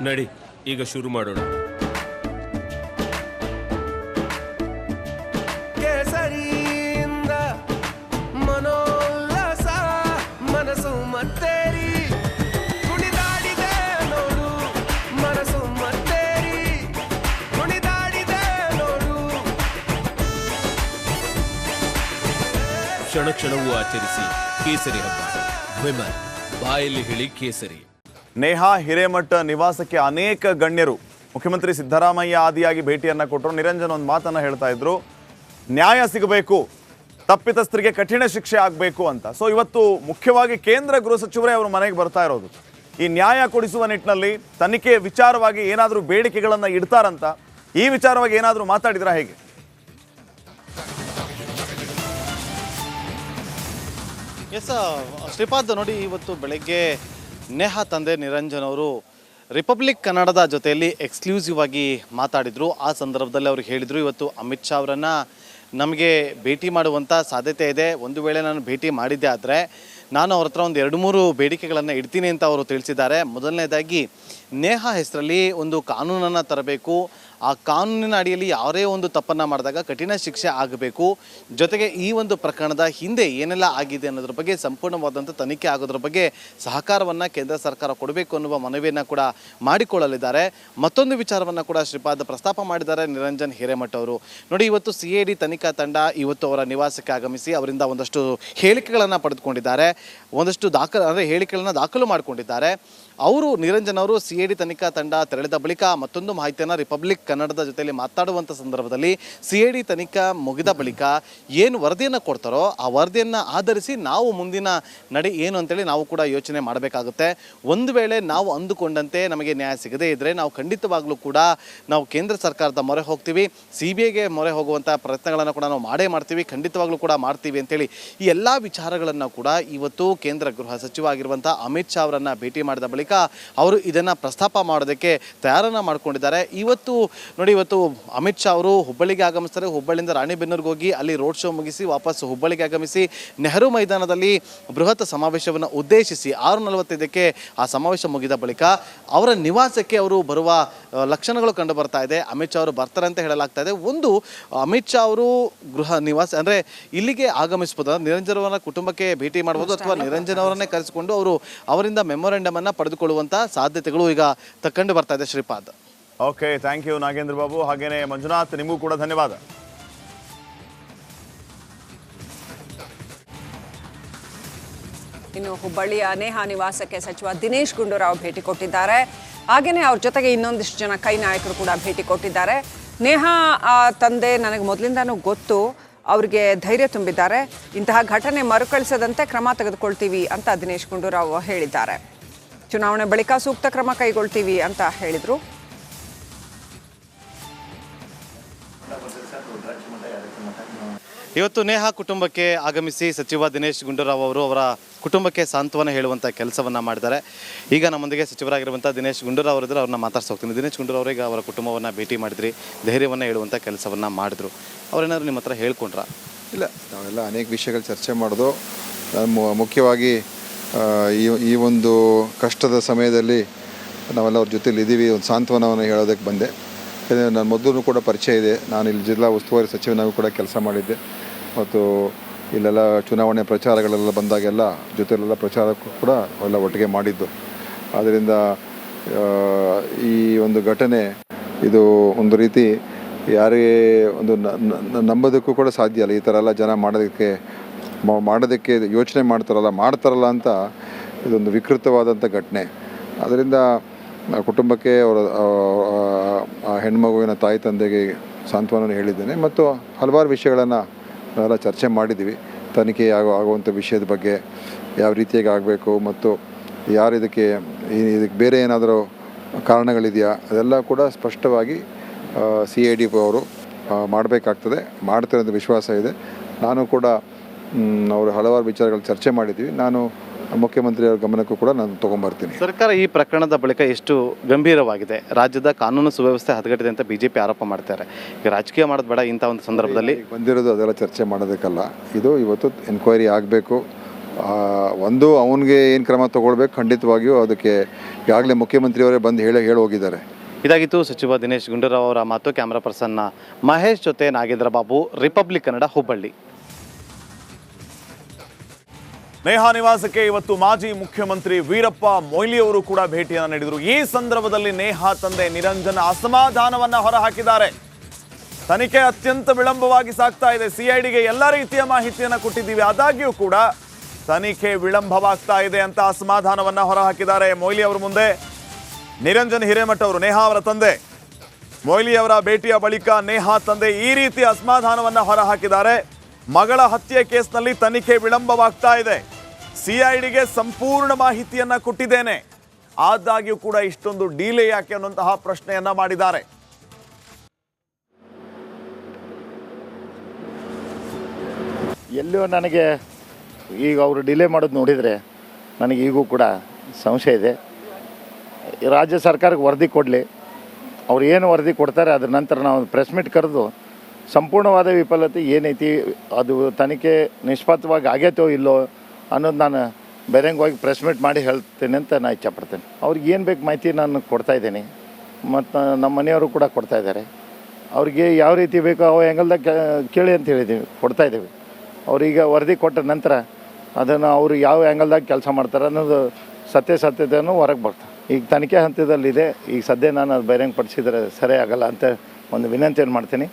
ನಡಿ, ಈಗ ಶುರು ಮಾಡೋಣ. ಕೇಸರಿಯಿಂದ ಮನೋಲ್ಲಾಸ ಮನಸ್ಸು ಮತ್ತೇರಿ ಕುಣಿದಾಡಿದೆ ನೋಡು, ಮನಸ್ಸು ಮತ್ತೇರಿ ಕುಣಿದಾಡಿದೆ ನೋಡು. ಕ್ಷಣ ಕ್ಷಣವೂ ಆಚರಿಸಿ ಕೇಸರಿ ಹಬ್ಬ. ವಿಮಲ್, ಬಾಯಲ್ಲಿ ಹೇಳಿ ಕೇಸರಿ. ನೇಹಾ ಹಿರೇಮಠ ನಿವಾಸಕ್ಕೆ ಅನೇಕ ಗಣ್ಯರು ಮುಖ್ಯಮಂತ್ರಿ ಸಿದ್ದರಾಮಯ್ಯ ಆದಿಯಾಗಿ ಭೇಟಿಯನ್ನು ಕೊಟ್ಟರು. ನಿರಂಜನ್ ಒಂದು ಮಾತನ್ನು ಹೇಳ್ತಾ ಇದ್ರು, ನ್ಯಾಯ ಸಿಗಬೇಕು, ತಪ್ಪಿತಸ್ಥರಿಗೆ ಕಠಿಣ ಶಿಕ್ಷೆ ಆಗಬೇಕು ಅಂತ. ಸೊ ಇವತ್ತು ಮುಖ್ಯವಾಗಿ ಕೇಂದ್ರ ಗೃಹ ಸಚಿವರೇ ಅವರು ಮನೆಗೆ ಬರ್ತಾ ಇರೋದು. ಈ ನ್ಯಾಯ ಕೊಡಿಸುವ ನಿಟ್ಟಿನಲ್ಲಿ ತನಿಖೆ ವಿಚಾರವಾಗಿ ಏನಾದರೂ ಬೇಡಿಕೆಗಳನ್ನು ಇಡ್ತಾರಂತ, ಈ ವಿಚಾರವಾಗಿ ಏನಾದರೂ ಮಾತಾಡಿದ್ರಾ ಹೇಗೆ? ಎಸ್ ಶ್ರೀಪಾದ್, ನೋಡಿ ಇವತ್ತು ಬೆಳಗ್ಗೆ ನೇಹಾ ತಂದೆ ನಿರಂಜನ್ ಅವರು ರಿಪಬ್ಲಿಕ್ ಕನ್ನಡದ ಜೊತೆಯಲ್ಲಿ ಎಕ್ಸ್ಕ್ಲೂಸಿವ್ ಆಗಿ ಮಾತಾಡಿದರು. ಆ ಸಂದರ್ಭದಲ್ಲಿ ಅವರು ಹೇಳಿದರು, ಇವತ್ತು ಅಮಿತ್ ಶಾ ಅವರನ್ನು ನಮಗೆ ಭೇಟಿ ಮಾಡುವಂಥ ಸಾಧ್ಯತೆ ಇದೆ. ಒಂದು ವೇಳೆ ನಾನು ಭೇಟಿ ಮಾಡಿದ್ದೆ ಆದರೆ ನಾನು ಅವ್ರ ಹತ್ರ ಒಂದು 2-3 ಬೇಡಿಕೆಗಳನ್ನು ಇಡ್ತೀನಿ ಅಂತ ಅವರು ತಿಳಿಸಿದ್ದಾರೆ. ಮೊದಲನೇದಾಗಿ ನೇಹಾ ಹೆಸರಲ್ಲಿ ಒಂದು ಕಾನೂನನ್ನು ತರಬೇಕು. ಆ ಕಾನೂನಿನ ಅಡಿಯಲ್ಲಿ ಯಾರೇ ಒಂದು ತಪ್ಪನ್ನು ಮಾಡಿದಾಗ ಕಠಿಣ ಶಿಕ್ಷೆ ಆಗಬೇಕು. ಜೊತೆಗೆ ಈ ಒಂದು ಪ್ರಕರಣದ ಹಿಂದೆ ಏನೆಲ್ಲ ಆಗಿದೆ ಅನ್ನೋದ್ರ ಬಗ್ಗೆ ಸಂಪೂರ್ಣವಾದಂಥ ತನಿಖೆ ಆಗೋದ್ರ ಬಗ್ಗೆ ಸಹಕಾರವನ್ನು ಕೇಂದ್ರ ಸರ್ಕಾರ ಕೊಡಬೇಕು ಅನ್ನುವ ಮನವಿಯನ್ನು ಕೂಡ ಮಾಡಿಕೊಳ್ಳಲಿದ್ದಾರೆ. ಮತ್ತೊಂದು ವಿಚಾರವನ್ನು ಕೂಡ ಶ್ರೀಪಾದ್ ಪ್ರಸ್ತಾಪ ಮಾಡಿದ್ದಾರೆ ನಿರಂಜನ್ ಹಿರೇಮಠ ಅವರು. ನೋಡಿ, ಇವತ್ತು CID ತನಿಖಾ ತಂಡ ಇವತ್ತು ಅವರ ನಿವಾಸಕ್ಕೆ ಆಗಮಿಸಿ ಅವರಿಂದ ಒಂದಷ್ಟು ಹೇಳಿಕೆಗಳನ್ನು ಪಡೆದುಕೊಂಡಿದ್ದಾರೆ. ಒಂದಷ್ಟು ಹೇಳಿಕೆಗಳನ್ನು ದಾಖಲು ಮಾಡಿಕೊಂಡಿದ್ದಾರೆ. ಅವರು ನಿರಂಜನ್ ಅವರು CID ತನಿಖಾ ತಂಡ ತೆರಳಿದ ಬಳಿಕ ಮತ್ತೊಂದು ಮಾಹಿತಿಯನ್ನು ರಿಪಬ್ಲಿಕ್ ಕನ್ನಡದ ಜೊತೆಯಲ್ಲಿ ಮಾತಾಡುವಂಥ ಸಂದರ್ಭದಲ್ಲಿ CID ತನಿಖಾ ಮುಗಿದ ಬಳಿಕ ಏನು ವರದಿಯನ್ನು ಕೊಡ್ತಾರೋ ಆ ವರದಿಯನ್ನು ಆಧರಿಸಿ ನಾವು ಮುಂದಿನ ನಡೆ ಏನು ಅಂತೇಳಿ ನಾವು ಕೂಡ ಯೋಚನೆ ಮಾಡಬೇಕಾಗುತ್ತೆ. ಒಂದು ವೇಳೆ ನಾವು ಅಂದುಕೊಂಡಂತೆ ನಮಗೆ ನ್ಯಾಯ ಸಿಗದೇ ಇದ್ದರೆ ನಾವು ಖಂಡಿತವಾಗ್ಲೂ ಕೂಡ ನಾವು ಕೇಂದ್ರ ಸರ್ಕಾರದ ಮೊರೆ ಹೋಗ್ತೀವಿ, CBIಗೆ ಮೊರೆ ಹೋಗುವಂಥ ಪ್ರಯತ್ನಗಳನ್ನು ಕೂಡ ನಾವು ಮಾಡೇ ಮಾಡ್ತೀವಿ, ಖಂಡಿತವಾಗ್ಲೂ ಕೂಡ ಮಾಡ್ತೀವಿ ಅಂತೇಳಿ ಈ ಎಲ್ಲ ವಿಚಾರಗಳನ್ನು ಕೂಡ ಇವತ್ತು ಕೇಂದ್ರ ಗೃಹ ಸಚಿವ ಆಗಿರುವಂಥ ಅಮಿತ್ ಶಾ ಅವರನ್ನು ಭೇಟಿ ಮಾಡಿದ ಬಳಿಕ ಅವರು ಇದನ್ನು ಪ್ರಸ್ತಾಪ ಮಾಡೋದಕ್ಕೆ ತಯಾರನ್ನು ಮಾಡಿಕೊಂಡಿದ್ದಾರೆ. ಇವತ್ತು ಅಮಿತ್ ಶಾ ಅವರು ಹುಬ್ಬಳ್ಳಿಗೆ ಆಗಮಿಸ್ತಾರೆ. ಹುಬ್ಬಳ್ಳಿಯಿಂದ ರಾಣಿಬೆನ್ನೂರಿಗೆ ಹೋಗಿ ಅಲ್ಲಿ ರೋಡ್ ಶೋ ಮುಗಿಸಿ ವಾಪಸ್ ಹುಬ್ಬಳ್ಳಿಗೆ ಆಗಮಿಸಿ ನೆಹರು ಮೈದಾನದಲ್ಲಿ ಬೃಹತ್ ಸಮಾವೇಶವನ್ನು ಉದ್ದೇಶಿಸಿ 6:45ಕ್ಕೆ ಆ ಸಮಾವೇಶ ಮುಗಿದ ಬಳಿಕ ಅವರ ನಿವಾಸಕ್ಕೆ ಅವರು ಬರುವ ಲಕ್ಷಣಗಳು ಕಂಡು ಬರ್ತಾ ಇದೆ. ಅಮಿತ್ ಶಾ ಅವರು ಬರ್ತಾರೆ ಅಂತ ಹೇಳಲಾಗ್ತಾ ಇದೆ. ಒಂದು, ಅಮಿತ್ ಶಾ ಅವರು ಗೃಹ ನಿವಾಸ ಅಂದರೆ ಇಲ್ಲಿಗೆ ಆಗಮಿಸಬಹುದು, ನಿರಂಜನ್ ಅವರ ಕುಟುಂಬಕ್ಕೆ ಭೇಟಿ ಮಾಡಬಹುದು, ಅಥವಾ ನಿರಂಜನ್ ಅವರನ್ನೇ ಕರೆಸಿಕೊಂಡು ಅವರಿಂದ ಮೆಮೊರಂಡಮ್ ಅನ್ನು ಪಡೆದುಕೊಳ್ಳುವಂಥ ಸಾಧ್ಯತೆಗಳು ಈಗ ಕಂಡು ಬರ್ತಾ ಇದೆ. Shripad, okay, thank you Nagendra Babu. ಹಾಗೇನೆ ಮಂಜುನಾಥ್, ನಿಮಗೂ ಕೂಡ ಧನ್ಯವಾದ. ಇನ್ನು ಹುಬ್ಬಳ್ಳಿಯ ನೇಹಾ ನಿವಾಸಕ್ಕೆ ಸಚಿವ ದಿನೇಶ್ ಗುಂಡೂರಾವ್ ಭೇಟಿ ಕೊಟ್ಟಿದ್ದಾರೆ. ಹಾಗೆಯೇ ಅವ್ರ ಜೊತೆಗೆ ಇನ್ನೊಂದಿಷ್ಟು ಜನ ಕೈ ನಾಯಕರು ಕೂಡ ಭೇಟಿ ಕೊಟ್ಟಿದ್ದಾರೆ. ನೇಹಾ ತಂದೆ ನನಗೆ ಮೊದಲಿಂದನೂ ಗೊತ್ತು, ಅವ್ರಿಗೆ ಧೈರ್ಯ ತುಂಬಿದ್ದಾರೆ. ಇಂತಹ ಘಟನೆ ಮರುಕಳಿಸದಂತೆ ಕ್ರಮ ತೆಗೆದುಕೊಳ್ತೀವಿ ಅಂತ ದಿನೇಶ್ ಗುಂಡೂರಾವ್ ಹೇಳಿದ್ದಾರೆ. ಚುನಾವಣೆ ಬಳಿಕ ಸೂಕ್ತ ಕ್ರಮ ಕೈಗೊಳ್ತೀವಿ ಅಂತ ಹೇಳಿದರು. ಇವತ್ತು ನೇಹಾ ಕುಟುಂಬಕ್ಕೆ ಆಗಮಿಸಿ ಸಚಿವ ದಿನೇಶ್ ಗುಂಡೂರಾವ್ ಅವರು ಅವರ ಕುಟುಂಬಕ್ಕೆ ಸಾಂತ್ವನ ಹೇಳುವಂಥ ಕೆಲಸವನ್ನು ಮಾಡಿದ್ದಾರೆ. ಈಗ ನಮ್ಮೊಂದಿಗೆ ಸಚಿವರಾಗಿರುವಂಥ ದಿನೇಶ್ ಗುಂಡೂರಾವ್ ಅವರಿದ್ದರೆ ಅವ್ರನ್ನ ಮಾತಾಡ್ಸೋಗ್ತೀನಿ. ದಿನೇಶ್ ಗುಂಡೂರಾವ್ ಅವರಿಗೆ ಅವರ ಕುಟುಂಬವನ್ನು ಭೇಟಿ ಮಾಡಿದ್ರಿ, ಧೈರ್ಯವನ್ನು ಹೇಳುವಂಥ ಕೆಲಸವನ್ನು ಮಾಡಿದ್ರು. ಅವರೇನಾದ್ರು ನಿಮ್ಮ ಹತ್ರ ಹೇಳ್ಕೊಂಡ್ರಾ? ಇಲ್ಲ, ನಾವೆಲ್ಲ ಅನೇಕ ವಿಷಯಗಳು ಚರ್ಚೆ ಮಾಡೋದು. ಮುಖ್ಯವಾಗಿ ಈ ಒಂದು ಕಷ್ಟದ ಸಮಯದಲ್ಲಿ ನಾವೆಲ್ಲ ಅವ್ರ ಜೊತೆಲಿ ಇದ್ದೀವಿ, ಒಂದು ಸಾಂತ್ವನವನ್ನು ಹೇಳೋದಕ್ಕೆ ಬಂದೆ. ನನ್ನ ಮೊದಲು ಕೂಡ ಪರಿಚಯ ಇದೆ. ನಾನು ಇಲ್ಲಿ ಜಿಲ್ಲಾ ಉಸ್ತುವಾರಿ ಸಚಿವನಾಗೂ ಕೂಡ ಕೆಲಸ ಮಾಡಿದ್ದೆ, ಮತ್ತು ಇಲ್ಲೆಲ್ಲ ಚುನಾವಣೆ ಪ್ರಚಾರಗಳೆಲ್ಲ ಬಂದಾಗೆಲ್ಲ ಜೊತೆಲೆಲ್ಲ ಪ್ರಚಾರಕ್ಕೂ ಕೂಡ ಎಲ್ಲ ಒಟ್ಟಿಗೆ ಮಾಡಿದ್ದು. ಆದ್ದರಿಂದ ಈ ಒಂದು ಘಟನೆ ಇದು ಒಂದು ರೀತಿ ಯಾರಿಗೆ ಒಂದು ನಂಬೋದಕ್ಕೂ ಕೂಡ ಸಾಧ್ಯ ಇಲ್ಲ. ಈ ಥರ ಎಲ್ಲ ಜನ ಮಾಡೋದಕ್ಕೆ ಯೋಚನೆ ಮಾಡ್ತಾರಲ್ಲ ಅಂತ ಇದೊಂದು ವಿಕೃತವಾದಂಥ ಘಟನೆ. ಅದರಿಂದ ಕುಟುಂಬಕ್ಕೆ ಅವರ ಹೆಣ್ಮಗುವಿನ ತಾಯಿ ತಂದೆಗೆ ಸಾಂತ್ವನ ಹೇಳಿದ್ದೇನೆ, ಮತ್ತು ಹಲವಾರು ವಿಷಯಗಳನ್ನು ನಾವೆಲ್ಲ ಚರ್ಚೆ ಮಾಡಿದ್ದೀವಿ. ತನಿಖೆ ಆಗುವಂಥ ವಿಷಯದ ಬಗ್ಗೆ ಯಾವ ರೀತಿಯಾಗಿ ಆಗಬೇಕು, ಮತ್ತು ಯಾರು ಇದಕ್ಕೆ ಬೇರೆ ಏನಾದರೂ ಕಾರಣಗಳಿದೆಯಾ, ಅದೆಲ್ಲ ಕೂಡ ಸ್ಪಷ್ಟವಾಗಿ CID ಅವರು ಮಾಡಬೇಕಾಗ್ತದೆ, ಮಾಡ್ತಾರೆ ಅಂತ ವಿಶ್ವಾಸ ಇದೆ. ನಾನು ಕೂಡ ಅವರು ಹಲವಾರು ವಿಚಾರಗಳು ಚರ್ಚೆ ಮಾಡಿದ್ದೀವಿ. ನಾನು ಮುಖ್ಯಮಂತ್ರಿಯವರ ಗಮನಕ್ಕೂ ಕೂಡ ನಾನು ತೊಗೊಂಬರ್ತೀನಿ. ಸರ್ಕಾರ ಈ ಪ್ರಕರಣದ ಬಳಿಕ ಎಷ್ಟು ಗಂಭೀರವಾಗಿದೆ, ರಾಜ್ಯದ ಕಾನೂನು ಸುವ್ಯವಸ್ಥೆ ಹದಗೆಟ್ಟಿದೆ ಅಂತ BJP ಆರೋಪ ಮಾಡ್ತಾರೆ. ಈಗ ರಾಜಕೀಯ ಮಾಡೋದು ಬೇಡ ಇಂಥ ಒಂದು ಸಂದರ್ಭದಲ್ಲಿ ಬಂದಿರೋದು ಅದೆಲ್ಲ ಚರ್ಚೆ ಮಾಡೋದಕ್ಕಲ್ಲ. ಇದು ಇವತ್ತು ಎನ್ಕ್ವೈರಿ ಆಗಬೇಕು, ಒಂದು ಅವನಿಗೆ ಏನು ಕ್ರಮ ತಗೊಳ್ಬೇಕು, ಖಂಡಿತವಾಗಿಯೂ ಅದಕ್ಕೆ ಈಗಾಗಲೇ ಮುಖ್ಯಮಂತ್ರಿಯವರೇ ಬಂದು ಹೇಳಿ ಹೋಗಿದ್ದಾರೆ. ಇದಾಗಿತ್ತು ಸಚಿವ ದಿನೇಶ್ ಗುಂಡೂರಾವ್ ಅವರ ಮಾತು. ಕ್ಯಾಮ್ರಾ ಪರ್ಸನ್ ಮಹೇಶ್ ಜೊತೆ ನಾಗೇಂದ್ರ ಬಾಬು, ರಿಪಬ್ಲಿಕ್ ಕನ್ನಡ, ಹುಬ್ಬಳ್ಳಿ. ನೇಹಾ ನಿವಾಸಕ್ಕೆ ಇವತ್ತು ಮಾಜಿ ಮುಖ್ಯಮಂತ್ರಿ ವೀರಪ್ಪ ಮೊಯ್ಲಿ ಅವರು ಕೂಡ ಭೇಟಿಯನ್ನು ನೀಡಿದರು. ಈ ಸಂದರ್ಭದಲ್ಲಿ ನೇಹಾ ತಂದೆ ನಿರಂಜನ್ ಅಸಮಾಧಾನವನ್ನ ಹೊರಹಾಕಿದ್ದಾರೆ. ತನಿಖೆ ಅತ್ಯಂತ ವಿಳಂಬವಾಗಿ ಸಾಗ್ತಾ ಇದೆ. ಸಿಐಡಿಗೆ ಎಲ್ಲ ರೀತಿಯ ಮಾಹಿತಿಯನ್ನು ಕೊಟ್ಟಿದ್ದೀವಿ, ಆದಾಗ್ಯೂ ಕೂಡ ತನಿಖೆ ವಿಳಂಬವಾಗ್ತಾ ಇದೆ ಅಂತ ಅಸಮಾಧಾನವನ್ನ ಹೊರಹಾಕಿದ್ದಾರೆ ಮೊಯ್ಲಿ ಅವರ ಮುಂದೆ. ನಿರಂಜನ್ ಹಿರೇಮಠ ಅವರು, ನೇಹಾ ಅವರ ತಂದೆ, ಮೊಯ್ಲಿ ಅವರ ಭೇಟಿಯ ಬಳಿಕ ನೇಹಾ ತಂದೆ ಈ ರೀತಿ ಅಸಮಾಧಾನವನ್ನ ಹೊರಹಾಕಿದ್ದಾರೆ. ಮಗಳ ಹತ್ಯೆ ಕೇಸ್ನಲ್ಲಿ ತನಿಖೆ ವಿಳಂಬವಾಗ್ತಾ ಇದೆ. ಸಿಐಡಿಗೆ ಸಂಪೂರ್ಣ ಮಾಹಿತಿಯನ್ನ ಕೊಟ್ಟಿದ್ದೇನೆ, ಆದಾಗ್ಯೂ ಕೂಡ ಇಷ್ಟೊಂದು ಡಿಲೇ ಯಾಕೆ ಅನ್ನುವಂತಹ ಪ್ರಶ್ನೆಯನ್ನ ಮಾಡಿದ್ದಾರೆ. ಎಲ್ಲೋ ನನಗೆ ಈಗ ಅವರು ಡಿಲೇ ಮಾಡೋದು ನೋಡಿದರೆ ನನಗೆ ಈಗೂ ಕೂಡ ಸಂಶಯ ಇದೆ. ರಾಜ್ಯ ಸರ್ಕಾರಕ್ಕೆ ವರದಿ ಕೊಡಲಿ, ಅವ್ರು ಏನು ವರದಿ ಕೊಡ್ತಾರೆ ಅದ್ರ ನಂತರ ನಾವು ಪ್ರೆಸ್ ಮೀಟ್ ಕರೆದು ಸಂಪೂರ್ಣವಾದ ವಿಫಲತೆ ಏನೈತಿ, ಅದು ತನಿಖೆ ನಿಷ್ಪಕ್ಷವಾಗಿ ಆಗೈತೋ ಇಲ್ಲೋ ಅನ್ನೋದು ನಾನು ಬೇರೆಂಗಾಗಿ ಪ್ರೆಸ್ ಮೀಟ್ ಮಾಡಿ ಹೇಳ್ತೇನೆ ಅಂತ ನಾನು ಇಚ್ಛಪಡ್ತೇನೆ. ಅವ್ರಿಗೆ ಏನು ಬೇಕು ಮಾಹಿತಿ ನಾನು ಕೊಡ್ತಾಯಿದ್ದೀನಿ, ಮತ್ತು ನಮ್ಮ ಮನೆಯವರು ಕೂಡ ಕೊಡ್ತಾಯಿದ್ದಾರೆ. ಅವ್ರಿಗೆ ಯಾವ ರೀತಿ ಬೇಕೋ ಅವು ಆ್ಯಂಗಲ್ದಾಗ ಕೇಳಿ ಅಂತ ಹೇಳಿದ್ದೀವಿ, ಕೊಡ್ತಾಯಿದ್ದೀವಿ. ಅವ್ರೀಗ ವರದಿ ಕೊಟ್ಟ ನಂತರ ಅದನ್ನು ಅವರು ಯಾವ ಆ್ಯಂಗಲ್ದಾಗ ಕೆಲಸ ಮಾಡ್ತಾರೆ ಅನ್ನೋದು ಸತ್ಯತೆಯನ್ನು ಹೊರಗೆ ಬರ್ತಾರೆ. ಈಗ ತನಿಖೆ ಹಂತದಲ್ಲಿದೆ. ಈಗ ಸದ್ಯ ನಾನು ಅದು ಬಹಿರಂಗ ಪಡಿಸಿದರೆ ಸರಿ ಆಗಲ್ಲ ಅಂತ ಒಂದು ವಿನಂತಿಯನ್ನು ಮಾಡ್ತೀನಿ.